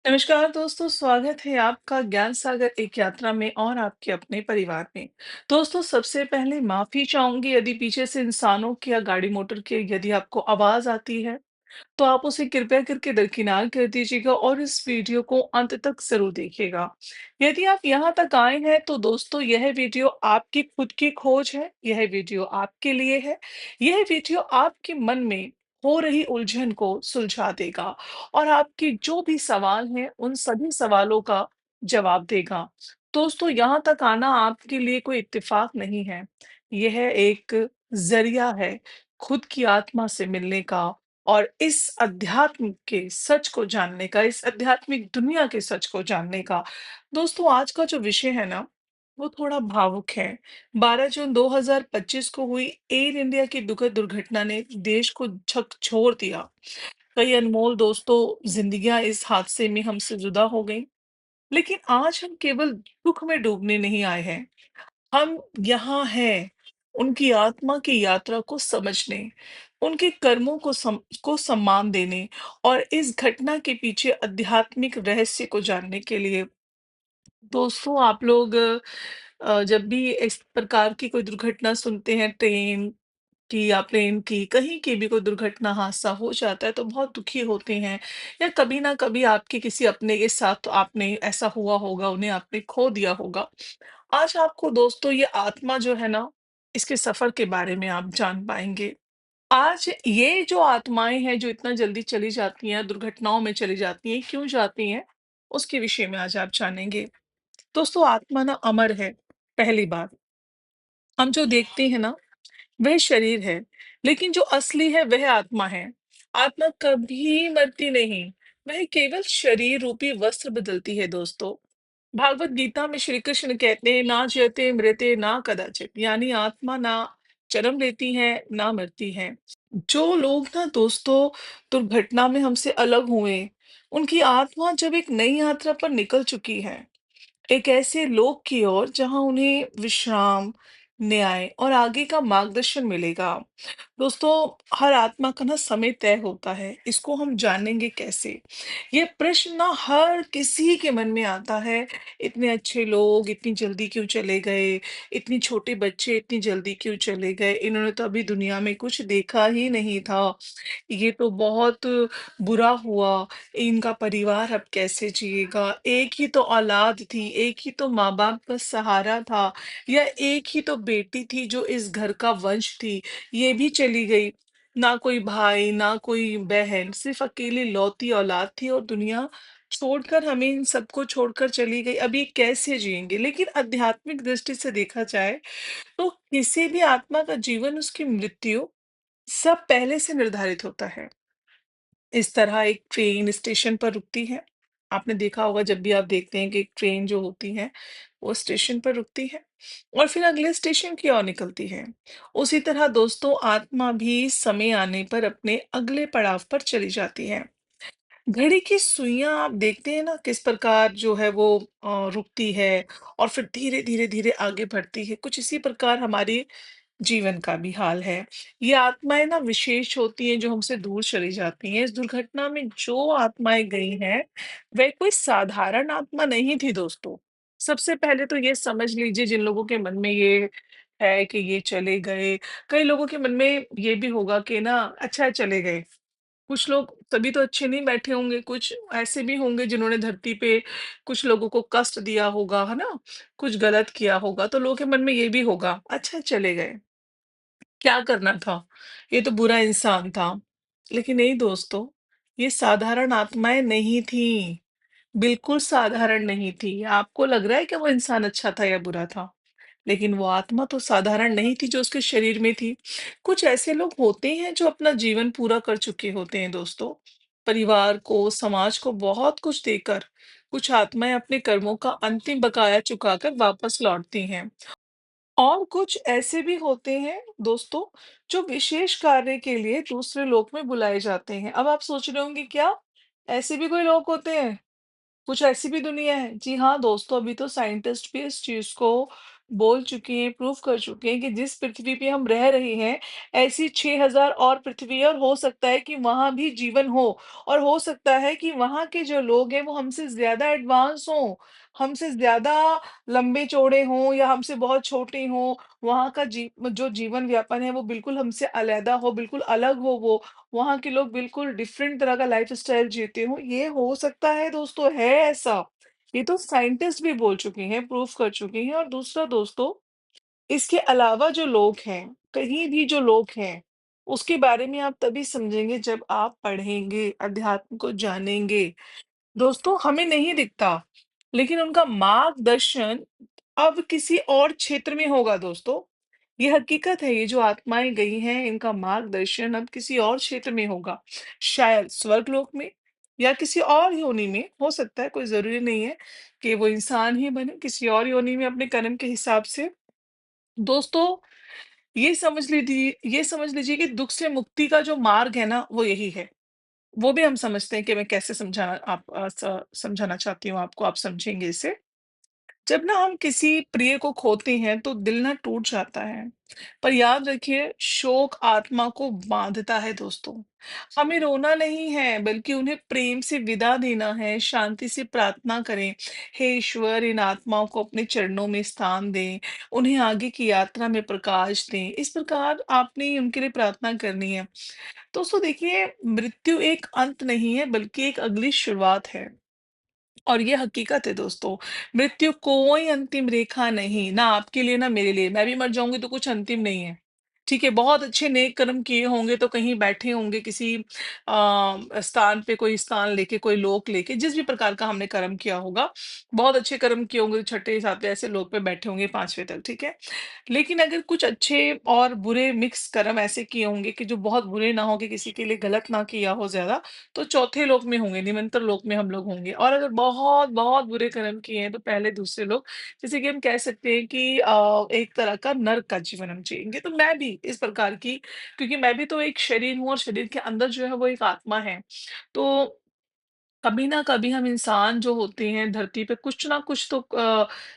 नमस्कार दोस्तों, स्वागत है आपका ज्ञान सागर एक यात्रा में और आपके अपने परिवार में। दोस्तों, सबसे पहले माफी चाहूंगी यदि पीछे से इंसानों की या गाड़ी मोटर की यदि आपको आवाज आती है, तो आप उसे कृपया करके दरकिनार कर दीजिएगा और इस वीडियो को अंत तक ज़रूर देखिएगा। यदि आप यहाँ तक आए हैं, तो दोस्तों यह वीडियो आपकी खुद की खोज है, यह वीडियो आपके लिए है, यह वीडियो आपके मन में हो रही उलझन को सुलझा देगा और आपके जो भी सवाल हैं, उन सभी सवालों का जवाब देगा। दोस्तों, यहाँ तक आना आपके लिए कोई इत्तेफाक नहीं है, यह एक ज़रिया है खुद की आत्मा से मिलने का और इस अध्यात्म के सच को जानने का, इस आध्यात्मिक दुनिया के सच को जानने का। दोस्तों, आज का जो विषय है ना, वो थोड़ा भावुक है। 12 जून 2025 को हुई एयर इंडिया की दुखद दुर्घटना ने देश को झकझोर दिया। कई अनमोल दोस्तों, जिंदगियां इस हादसे में हमसे जुदा हो गईं। लेकिन आज हम केवल दुख में डूबने नहीं आए हैं, हम यहाँ हैं उनकी आत्मा की यात्रा को समझने, उनके कर्मों को सम्मान देने और इस घटना के पीछे आध्यात्मिक रहस्य को जानने के लिए। दोस्तों, आप लोग जब भी इस प्रकार की कोई दुर्घटना सुनते हैं, ट्रेन की या प्लेन की, कहीं की भी कोई दुर्घटना, हादसा हो जाता है, तो बहुत दुखी होते हैं। या कभी ना कभी आपके किसी अपने के साथ तो आपने ऐसा हुआ होगा, उन्हें आपने खो दिया होगा। आज आपको दोस्तों ये आत्मा जो है ना, इसके सफर के बारे में आप जान पाएंगे। आज ये जो आत्माएं हैं जो इतना जल्दी चली जाती हैं, दुर्घटनाओं में चली जाती हैं, क्यों जाती हैं, उसके विषय में आज आप जानेंगे। दोस्तों, आत्मा ना अमर है। पहली बात, हम जो देखते हैं ना, वह शरीर है, लेकिन जो असली है वह आत्मा है। आत्मा कभी मरती नहीं, वह केवल शरीर रूपी वस्त्र बदलती है दोस्तों। भागवत गीता में श्री कृष्ण कहते हैं, ना जयते मृते ना कदाचित, यानी आत्मा ना जन्म लेती है ना मरती है। जो लोग ना दोस्तों दुर्घटना में हमसे अलग हुए, उनकी आत्मा जब एक नई यात्रा पर निकल चुकी है, एक ऐसे लोक की ओर जहां उन्हें विश्राम, न्याय और आगे का मार्गदर्शन मिलेगा। दोस्तों, हर आत्मा का ना समय तय होता है, इसको हम जानेंगे कैसे? ये प्रश्न ना हर किसी के मन में आता है। इतने अच्छे लोग इतनी जल्दी क्यों चले गए? इतने छोटे बच्चे इतनी जल्दी क्यों चले गए? इन्होंने तो अभी दुनिया में कुछ देखा ही नहीं था। ये तो बहुत बुरा हुआ। इनका परिवार अब कैसे जिएगा? एक ही तो औलाद थी, एक ही तो माँ-बाप का सहारा था, या एक ही तो बेटी थी जो इस घर का वंश थी, ये भी चली गई। ना कोई भाई, ना कोई बहन, सिर्फ़ अकेली लौती औलाद थी और दुनिया छोड़कर हमें इन सबको छोड़कर चली गई। अब ये कैसे जिएँगे? लेकिन आध्यात्मिक दृष्टि से देखा जाए, तो किसी भी आत्मा का जीवन, उसकी मृत्यु सब पहले से निर्धारित होता है। इस तरह एक ट्रेन स्टेशन पर रुकती है। आपने देखा होगा जब भी आप देखते हैं कि एक ट्रेन जो होती है, वो स्टेशन पर रुकती है और फिर अगले स्टेशन की ओर निकलती है। उसी तरह दोस्तों, आत्मा भी समय आने पर अपने अगले पड़ाव पर चली जाती है। घड़ी की सुइयां आप देखते हैं ना, किस प्रकार जो है वो रुकती है और फिर धीरे धीरे धीरे आगे बढ़ती है। कुछ इसी प्रकार हमारी जीवन का भी हाल है। ये आत्माएँ ना विशेष होती हैं जो हमसे दूर चली जाती हैं। इस दुर्घटना में जो आत्माएँ गई हैं, वह कोई साधारण आत्मा नहीं थी दोस्तों। सबसे पहले तो ये समझ लीजिए, जिन लोगों के मन में ये है कि ये चले गए, कई लोगों के मन में ये भी होगा कि ना अच्छा है चले गए। कुछ लोग तभी तो अच्छे नहीं बैठे होंगे, कुछ ऐसे भी होंगे जिन्होंने धरती पे कुछ लोगों को कष्ट दिया होगा, है ना? कुछ गलत किया होगा, तो लोगों के मन में ये भी होगा, अच्छा चले गए। क्या करना था? ये तो बुरा इंसान था। लेकिन नहीं दोस्तों, ये साधारण आत्माएँ नहीं थीं, बिल्कुल साधारण नहीं थी। आपको लग रहा है कि वो इंसान अच्छा था या बुरा था, लेकिन वो आत्मा तो साधारण नहीं थी जो उसके शरीर में थी। कुछ ऐसे लोग होते हैं जो अपना जीवन पूरा कर चुके होते हैं दोस्तों। परिवार को, समाज को बहुत कुछ देकर, कुछ आत्माएँ अपने कर्मों का अंतिम बकाया चुकाकर वापस लौटती हैं। और कुछ ऐसे भी होते हैं दोस्तों, जो विशेष कार्य के लिए दूसरे लोक में बुलाए जाते हैं। अब आप सोच रहे होंगे, क्या ऐसे भी कोई लोग होते हैं? कुछ ऐसी भी दुनिया है? जी हाँ दोस्तों, अभी तो साइंटिस्ट भी इस चीज को बोल चुके हैं, प्रूव कर चुके हैं कि जिस पृथ्वी पे हम रह रहे हैं, ऐसी 6000 और पृथ्वी है और हो सकता है कि वहाँ भी जीवन हो और हो सकता है कि वहाँ के जो लोग हैं, वो हमसे ज़्यादा एडवांस हों, हमसे ज़्यादा लंबे-चौड़े हों या हमसे बहुत छोटे हों। वहाँ का जो जीवन-यापन है, वो बिल्कुल हमसे अलहदा हो, बिल्कुल अलग हो वो। वहाँ के लोग बिल्कुल डिफरेंट तरह का लाइफ़स्टाइल जीते हों, ये हो सकता है दोस्तों, है ऐसा। ये तो साइंटिस्ट भी बोल चुके हैं, प्रूफ कर चुके हैं। और दूसरा दोस्तों, इसके अलावा जो लोग हैं, कहीं भी जो लोग हैं, उसके बारे में आप तभी समझेंगे जब आप पढ़ेंगे, अध्यात्म को जानेंगे। दोस्तों, हमें नहीं दिखता, लेकिन उनका मार्गदर्शन अब किसी और क्षेत्र में होगा दोस्तों। ये हकीकत है, ये जो आत्माएँ गई हैं, इनका मार्गदर्शन अब किसी और क्षेत्र में होगा। शायद स्वर्गलोक में या किसी और योनि में हो सकता है, कोई ज़रूरी नहीं है कि वो इंसान ही बने, किसी और योनि में अपने कर्म के हिसाब से। दोस्तों, ये समझ लीजिए कि दुःख से मुक्ति का जो मार्ग है ना, वो यही है। वो भी हम समझते हैं कि मैं कैसे समझाना आप अ, स समझाना चाहती हूँ आपको, आप समझेंगे इसे। जब ना हम किसी प्रिय को खोते हैं तो दिल ना टूट जाता है। पर याद रखिए, शोक आत्मा को बांधता है दोस्तों। हमें रोना नहीं है, बल्कि उन्हें प्रेम से विदा देना है, शांति से प्रार्थना करें। हे ईश्वर, इन आत्माओं को अपने चरणों में स्थान दें, उन्हें आगे की यात्रा में प्रकाश दें। इस प्रकार आपने उनके लिए प्रार्थना करनी है। दोस्तों देखिए, मृत्यु एक अंत नहीं है, बल्कि एक अगली शुरुआत है। और ये हकीकत है दोस्तों, मृत्यु कोई अंतिम रेखा नहीं, ना आपके लिए ना मेरे लिए। मैं भी मर जाऊँगी तो कुछ अंतिम नहीं है। ठीक है, बहुत अच्छे नेक कर्म किए होंगे तो कहीं बैठे होंगे किसी स्थान पे, कोई स्थान लेके, कोई लोक लेके, जिस भी प्रकार का हमने कर्म किया होगा, बहुत अच्छे कर्म किए होंगे तो छठे, सातवें ऐसे लोक पे बैठे होंगे 5वें तक, ठीक है? लेकिन अगर कुछ अच्छे और बुरे मिक्स कर्म ऐसे किए होंगे कि जो बहुत बुरे ना हो, कि किसी के लिए गलत ना किया हो ज़्यादा, तो चौथे लोक में होंगे, निमंतर लोक में हम लोग होंगे। और अगर बहुत बहुत बुरे कर्म किए हैं तो पहले दूसरे लोग, जैसे कि हम कह सकते हैं कि एक तरह का नर्क का जीवन हम जिएंगे। तो मैं भी इस प्रकार की, क्योंकि मैं भी तो एक शरीर हूँ और शरीर के अंदर जो है वो एक आत्मा है। तो कभी ना कभी हम इंसान जो होते हैं धरती पे कुछ ना कुछ तो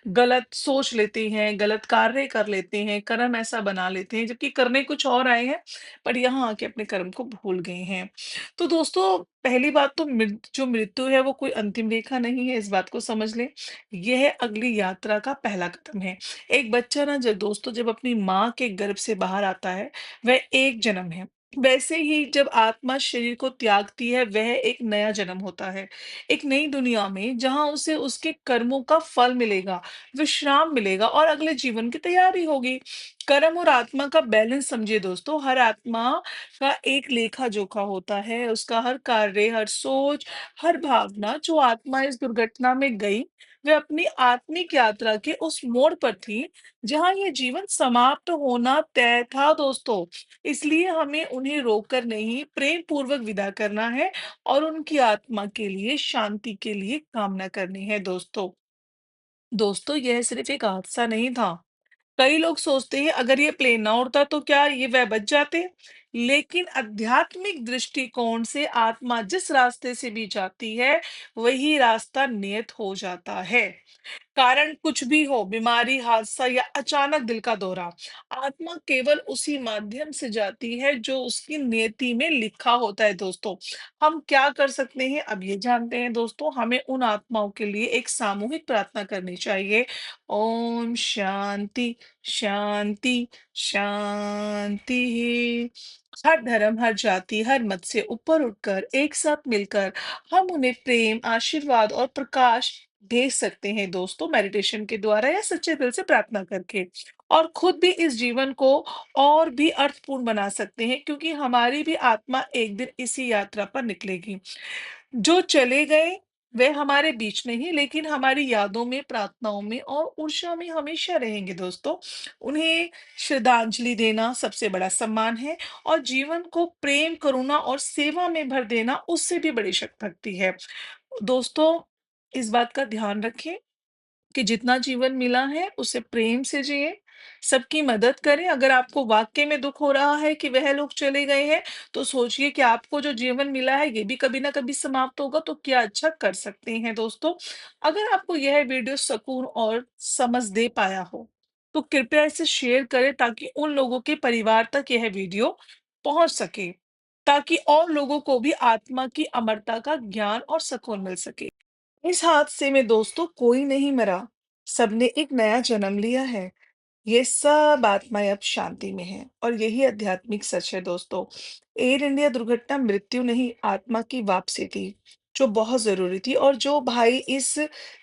गलत सोच लेते हैं, गलत कार्य कर लेते हैं, कर्म ऐसा बना लेते हैं, जबकि करने कुछ और आए हैं, पर यहाँ आके अपने कर्म को भूल गए हैं। तो दोस्तों, पहली बात तो जो मृत्यु है वो कोई अंतिम रेखा नहीं है, इस बात को समझ लें। यह अगली यात्रा का पहला कदम है। एक बच्चा ना, जब दोस्तों जब अपनी माँ के गर्भ से बाहर आता है, वह एक जन्म है। वैसे ही जब आत्मा शरीर को त्यागती है, वह एक नया जन्म होता है, एक नई दुनिया में, जहां उसे उसके कर्मों का फल मिलेगा, विश्राम मिलेगा और अगले जीवन की तैयारी होगी। कर्म और आत्मा का बैलेंस समझिए दोस्तों। हर आत्मा का एक लेखा जोखा होता है, उसका हर कार्य, हर सोच, हर भावना। जो आत्मा इस दुर्घटना में गई, वह अपनी आत्मिक यात्रा के उस मोड़ पर थी जहां यह जीवन समाप्त होना तय था दोस्तों। इसलिए हमें उन्हें रोककर नहीं, प्रेम पूर्वक विदा करना है और उनकी आत्मा के लिए शांति के लिए कामना करनी है दोस्तों। दोस्तों, यह सिर्फ एक हादसा नहीं था। कई लोग सोचते हैं अगर ये प्लेन ना उड़ता तो क्या ये वह बच जाते। लेकिन आध्यात्मिक दृष्टिकोण से आत्मा जिस रास्ते से भी जाती है, वही रास्ता नियत हो जाता है। कारण कुछ भी हो, बीमारी, हादसा या अचानक दिल का दौरा, आत्मा केवल उसी माध्यम से जाती है जो उसकी नियति में लिखा होता है दोस्तों। हम क्या कर सकते हैं, अब ये जानते हैं दोस्तों। हमें उन आत्माओं के लिए एक सामूहिक प्रार्थना करनी चाहिए। ओम शांति, शांति, शांति। हर धर्म, हर जाति, हर मत से ऊपर उठकर एक साथ मिलकर हम उन्हें प्रेम, आशीर्वाद और प्रकाश भेज सकते हैं दोस्तों, मेडिटेशन के द्वारा या सच्चे दिल से प्रार्थना करके। और खुद भी इस जीवन को और भी अर्थपूर्ण बना सकते हैं, क्योंकि हमारी भी आत्मा एक दिन इसी यात्रा पर निकलेगी। जो चले गए, वे हमारे बीच नहीं, लेकिन हमारी यादों में, प्रार्थनाओं में और ऊर्जा में हमेशा रहेंगे दोस्तों। उन्हें श्रद्धांजलि देना सबसे बड़ा सम्मान है, और जीवन को प्रेम, करुणा और सेवा में भर देना उससे भी बड़ी भक्ति है। दोस्तों, इस बात का ध्यान रखें कि जितना जीवन मिला है उसे प्रेम से जिएं, सबकी मदद करें। अगर आपको वाक़ई में दुःख हो रहा है कि वह लोग चले गए हैं, तो सोचिए कि आपको जो जीवन मिला है ये भी कभी ना कभी समाप्त होगा, तो क्या अच्छा कर सकते हैं दोस्तों। अगर आपको यह वीडियो सुकून और समझ दे पाया हो, तो कृपया इसे शेयर करें ताकि उन लोगों के परिवार तक यह वीडियो पहुंच सके, ताकि और लोगों को भी आत्मा की अमरता का ज्ञान और सुकून मिल सके। इस हादसे में दोस्तों कोई नहीं मरा, सबने एक नया जन्म लिया है। ये सब आत्माएं अब शांति में हैं और यही आध्यात्मिक सच है दोस्तों। एयर इंडिया दुर्घटना मृत्यु नहीं, आत्मा की वापसी थी, जो बहुत जरूरी थी। और जो भाई इस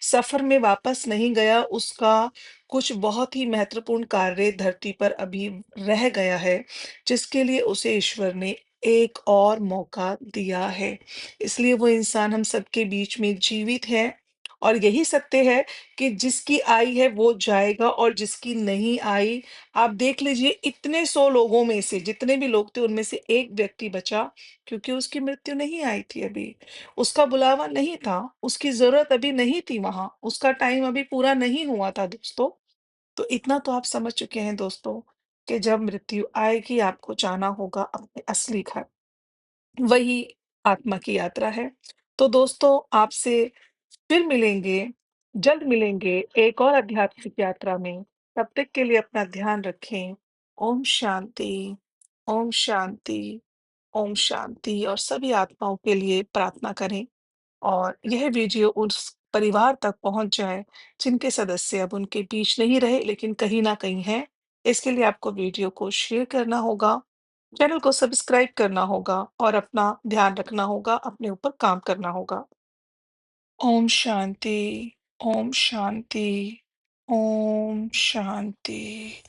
सफर में वापस नहीं गया, उसका कुछ बहुत ही महत्वपूर्ण कार्य धरती पर अभी रह गया है, जिसके लिए उसे ईश्वर ने एक और मौका दिया है। इसलिए वो इंसान हम सबके बीच में जीवित है। और यही सत्य है कि जिसकी आई है वो जाएगा, और जिसकी नहीं आई, आप देख लीजिए इतने 100 लोगों में से जितने भी लोग थे उनमें से एक व्यक्ति बचा, क्योंकि उसकी मृत्यु नहीं आई थी अभी। उसका बुलावा नहीं था, उसकी ज़रूरत अभी नहीं थी वहाँ, उसका टाइम अभी पूरा नहीं हुआ था दोस्तों। तो इतना तो आप समझ चुके हैं दोस्तों कि जब मृत्यु आएगी आपको जाना होगा अपने असली घर। वही आत्मा की यात्रा है। तो दोस्तों आपसे फिर मिलेंगे, जल्द मिलेंगे एक और आध्यात्मिक यात्रा में। तब तक के लिए अपना ध्यान रखें। ओम शांति, ओम शांति, ओम शांति। और सभी आत्माओं के लिए प्रार्थना करें और यह वीडियो उस परिवार तक पहुंच जाए जिनके सदस्य अब उनके बीच नहीं रहे लेकिन कहीं ना कहीं हैं। इसके लिए आपको वीडियो को शेयर करना होगा, चैनल को सब्सक्राइब करना होगा और अपना ध्यान रखना होगा, अपने ऊपर काम करना होगा। ओम शांति, ओम शांति, ओम शांति।